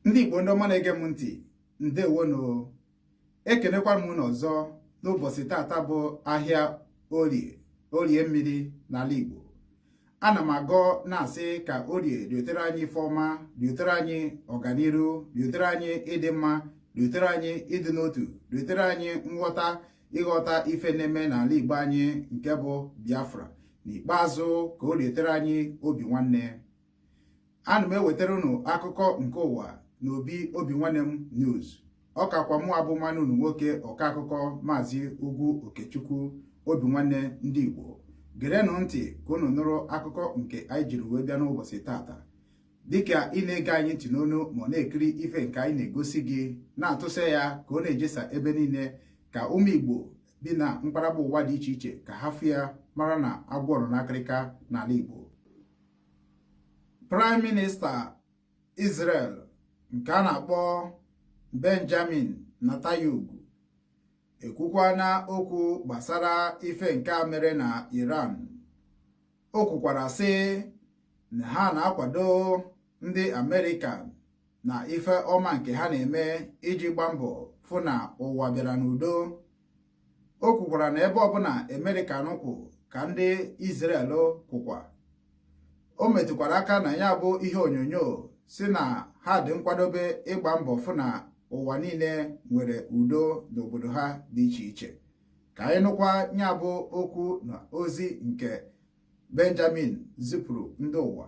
ndị Igbo ndị ọma na-ege m ntị, ndewono. Ekenekwa m unu ọzọ n'ụbọchị tata bụ ahịa orie mmiri n'ala Igbo. Ana m agọ na-asị ka orie riotere anyị ife ọma, riotere anyị ọganiru, riotere anyị ịdị mma, riotere anyị ịdị n'otu, riotere anyị nghọta ịghọta ife na-eme n'ala Igbo anyị nke bụ Biafra. N'ikpeazụ ka o riotere anyị Obinwanne. Ana m ewetara unu akụkọ nke ụwa n'obi Obinwannem News. Ọ kakwa mụ abụ nwanne unu nwoke ọka akụkọ Maazị Ugwu Okechukwu Obinwanne ndị Igbo. Gerenụ ntị ka unu nụrụ akụkọ nke anyị jiri wee bịa n'ụbọchị tata. Dịka ị na-ege anyị ntị n'onu ma ọ na-ekiri ife nke anyị na-egosi gị, na-atụsa ya ka ọ na-ejesa ebe niile, ka ụmụ Igbo bi na mkparagba ụwa dị iche iche ka ha fụ ya mara na agwọrọ n'akịrịka n'ala Igbo. Prime Minister Israel nke a na-akpọ Benjamin Netanyahu ekwukwana okwu gbasara ife nke a mere na Iran. O kwukwara sị na ha na-akwado ndị Amerịka na ife ọma nke ha na-eme iji gba mbọ fụ na ụwa bịara n'udo. O kwukwara na ebe ọbụla Amerịka nụkwụ ka ndị Israel kwụkwa. O metụkwara aka na ya bụ ihe onyonyo si na ha dị nkwadobe ịgba mbọ fụ na ụwa niile nwere udo n'obodo ha dị iche iche. Ka anyị nụkwa ya bụ okwu na ozi nke Benjamin zipụrụ ndị ụwa.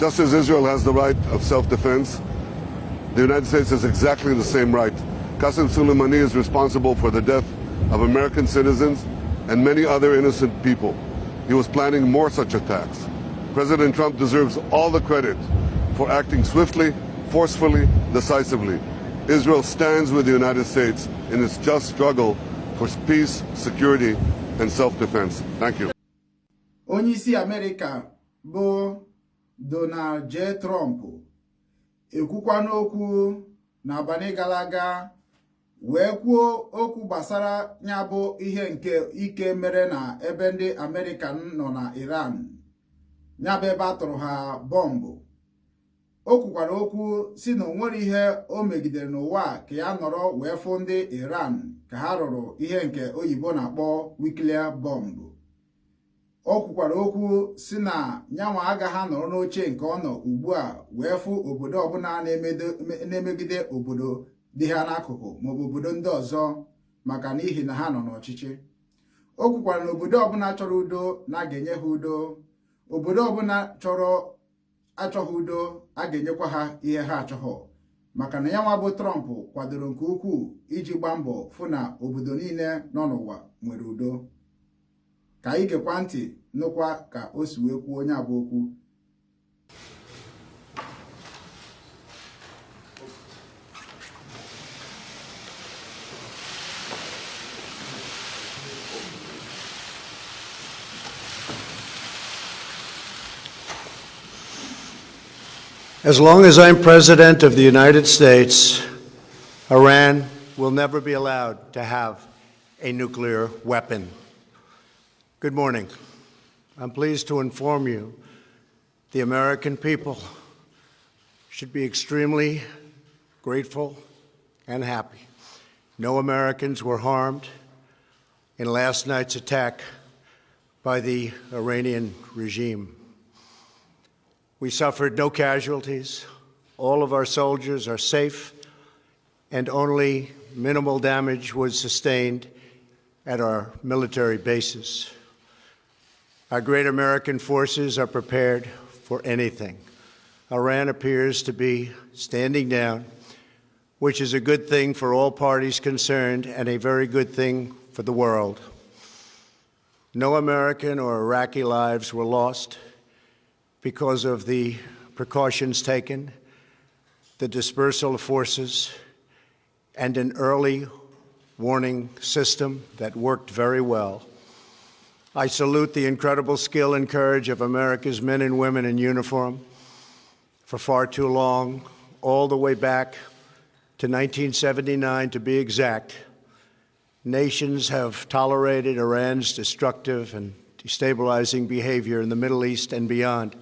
Just as Israel has the right of self-defense, the United States has exactly the same right. Qasem Soleimani is responsible for the death of American citizens and many other innocent people. He was planning more such attacks. President Trump deserves all the credit for acting swiftly, forcefully, decisively. Israel stands with the United States in its just struggle for peace, security, and self-defense. Thank you. Onye isi America bụ Donald J. Trump ekwukwa n'okwu n'abalị gara aga wee kwuo okwu gbasara ya bụ ihe nke ike mere na ebe ndị America nọ na Iran, ya bụ ebe a tụrụ ha bọmbụ. O kwukwara okwu si na o nwere ihe o megidere n'ụwa ka ya nọrọ wee fụ ndị Iran ka ha rụrụ ihe nke oyibo na-akpọ nuclear bomb. O kwukwara okwu si na nyanwa agaghị nọrọ n'oche nke ọ nọ ugbu a wee fụ obodo ọbụla na-emegide obodo dị ha n'akụkụ maọbụ obodo ndị ọzọ maka n'ihi na ha nọ n'ọchịchị. O kwukwara na obodo ọbụla chọrọ udo na a ga-enye ha udo. Obodo ọbụla achọghị udo a ga-enyekwa ha ihe ha achọghọ, maka na ya nwa bụ Trump kwadoro nke ukwuu iji gbaa mbọ fụ na obodo niile nọ n'ụwa nwere udo. Ka anyị gekwa ntị nụkwa ka o si wee kwuo onye abụ okwu. As long as I'm President of the United States, Iran will never be allowed to have a nuclear weapon. Good morning. I'm pleased to inform you the American people should be extremely grateful and happy. No Americans were harmed in last night's attack by the Iranian regime. We suffered no casualties. All of our soldiers are safe, and only minimal damage was sustained at our military bases. Our great American forces are prepared for anything. Iran appears to be standing down, which is a good thing for all parties concerned and a very good thing for the world. No American or Iraqi lives were lost because of the precautions taken, the dispersal of forces, and an early warning system that worked very well. I salute the incredible skill and courage of America's men and women in uniform. For far too long, all the way back to 1979 to be exact, nations have tolerated Iran's destructive and destabilizing behavior in the Middle East and beyond.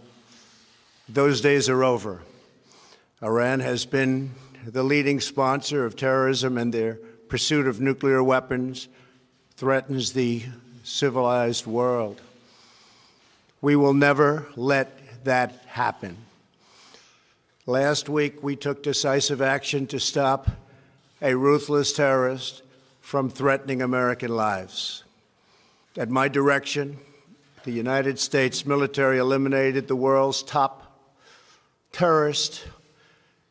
Those days are over. Iran has been the leading sponsor of terrorism, and their pursuit of nuclear weapons threatens the civilized world. We will never let that happen. Last week, we took decisive action to stop a ruthless terrorist from threatening American lives. At my direction, the United States military eliminated the world's top terrorist,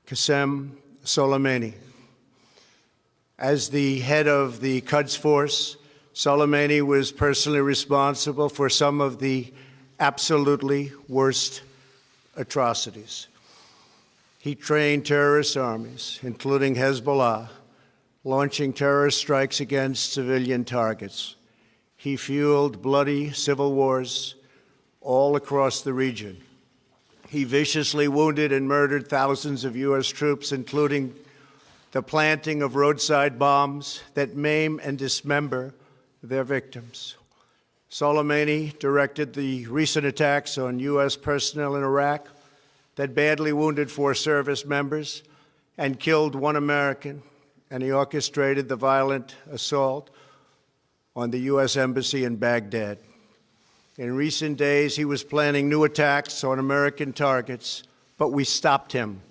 Qasem Soleimani. As the head of the Quds Force, Soleimani was personally responsible for some of the absolutely worst atrocities. He trained terrorist armies, including Hezbollah, launching terrorist strikes against civilian targets. He fueled bloody civil wars all across the region. He viciously wounded and murdered thousands of U.S. troops, including the planting of roadside bombs that maim and dismember their victims. Soleimani directed the recent attacks on U.S. personnel in Iraq that badly wounded 4 service members and killed 1 American, and he orchestrated the violent assault on the U.S. Embassy in Baghdad. In recent days, he was planning new attacks on American targets, but we stopped him.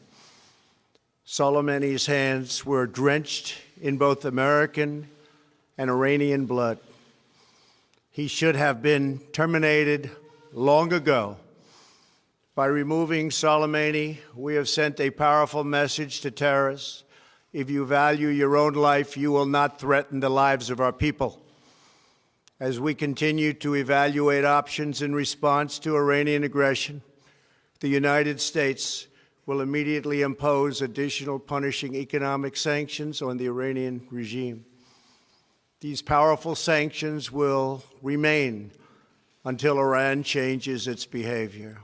Soleimani's hands were drenched in both American and Iranian blood. He should have been terminated long ago. By removing Soleimani, we have sent a powerful message to terrorists. If you value your own life, you will not threaten the lives of our people. As we continue to evaluate options in response to Iranian aggression, the United States will immediately impose additional punishing economic sanctions on the Iranian regime. These powerful sanctions will remain until Iran changes its behavior.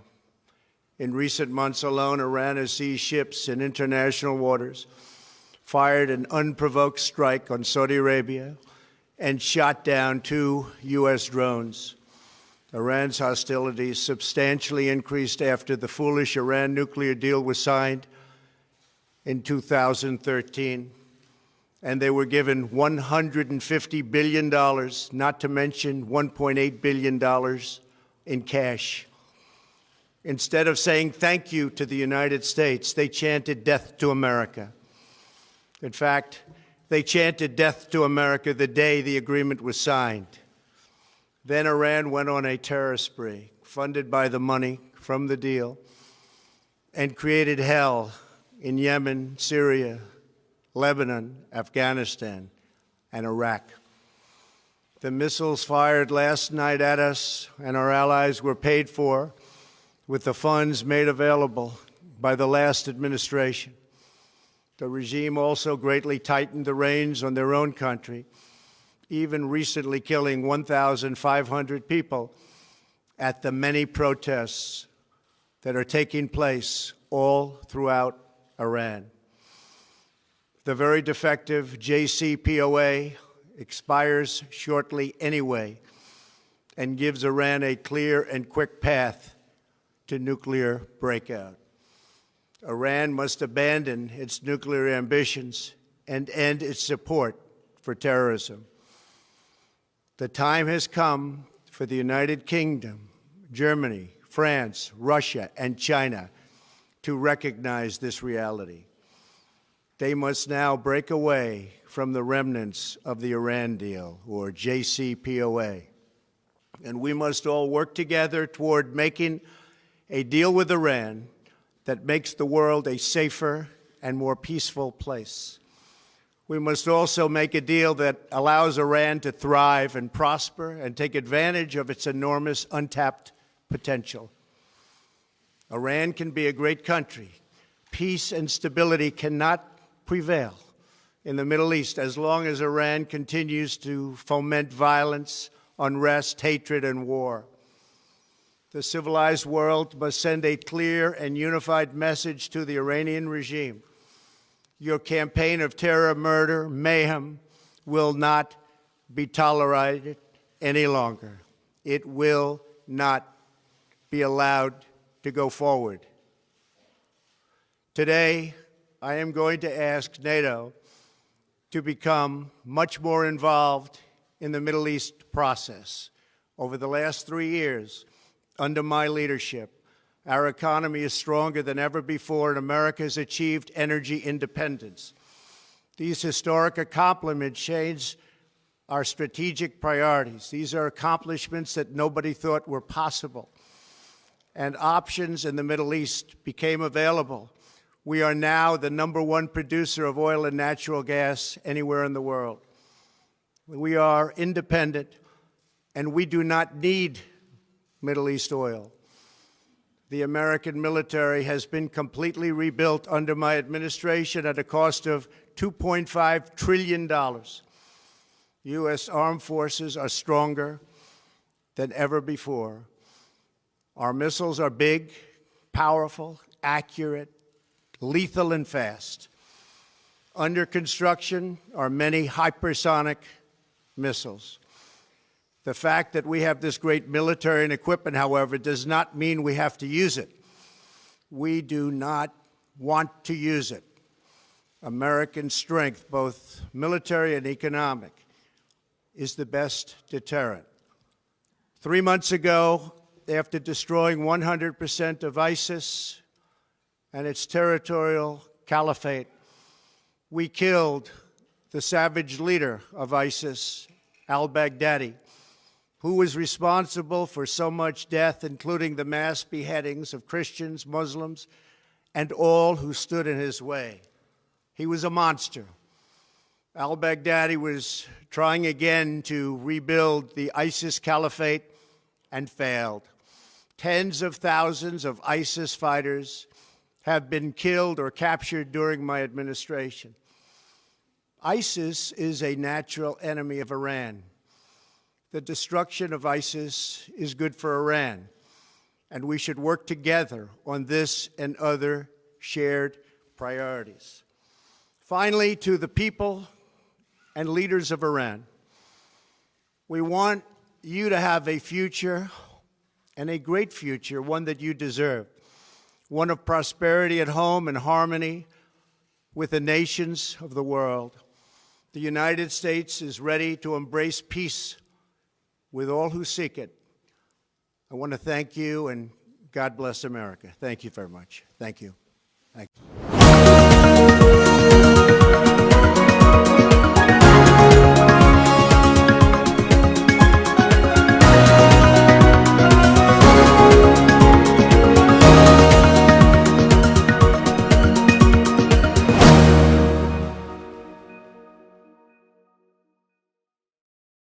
In recent months alone, Iran has seized ships in international waters, fired an unprovoked strike on Saudi Arabia, and shot down 2 U.S. drones. Iran's hostilities substantially increased after the foolish Iran nuclear deal was signed in 2013, and they were given $150 billion, not to mention $1.8 billion in cash. Instead of saying thank you to the United States, they chanted death to America. In fact, they chanted death to America the day the agreement was signed. Then Iran went on a terror spree, funded by the money from the deal, and created hell in Yemen, Syria, Lebanon, Afghanistan, and Iraq. The missiles fired last night at us and our allies were paid for with the funds made available by the last administration. The regime also greatly tightened the reins on their own country, even recently killing 1,500 people at the many protests that are taking place all throughout Iran. The very defective JCPOA expires shortly anyway and gives Iran a clear and quick path to nuclear breakout. Iran must abandon its nuclear ambitions and end its support for terrorism. The time has come for the United Kingdom, Germany, France, Russia, and China to recognize this reality. They must now break away from the remnants of the Iran deal, or JCPOA. And we must all work together toward making a deal with Iran that makes the world a safer and more peaceful place. We must also make a deal that allows Iran to thrive and prosper and take advantage of its enormous untapped potential. Iran can be a great country. Peace and stability cannot prevail in the Middle East as long as Iran continues to foment violence, unrest, hatred, and war. The civilized world must send a clear and unified message to the Iranian regime. Your campaign of terror, murder, mayhem will not be tolerated any longer. It will not be allowed to go forward. Today, I am going to ask NATO to become much more involved in the Middle East process. Over the last 3 years, under my leadership, our economy is stronger than ever before, and America has achieved energy independence. These historic accomplishments change our strategic priorities. These are accomplishments that nobody thought were possible. And options in the Middle East became available. We are now the #1 producer of oil and natural gas anywhere in the world. We are independent, and we do not need Middle East oil. The American military has been completely rebuilt under my administration at a cost of $2.5 trillion. U.S. armed forces are stronger than ever before. Our missiles are big, powerful, accurate, lethal, and fast. Under construction are many hypersonic missiles. The fact that we have this great military and equipment, however, does not mean we have to use it. We do not want to use it. American strength, both military and economic, is the best deterrent. 3 months ago, after destroying 100% of ISIS and its territorial caliphate, we killed the savage leader of ISIS, al-Baghdadi, who was responsible for so much death, including the mass beheadings of Christians, Muslims, and all who stood in his way. He was a monster. Al-Baghdadi was trying again to rebuild the ISIS caliphate and failed. Tens of thousands of ISIS fighters have been killed or captured during my administration. ISIS is a natural enemy of Iran. The destruction of ISIS is good for Iran, and we should work together on this and other shared priorities. Finally, to the people and leaders of Iran, we want you to have a future, and a great future, one that you deserve, one of prosperity at home and harmony with the nations of the world. The United States is ready to embrace peace with all who seek it. I want to thank you, and God bless America. Thank you very much. Thank you. Thank you.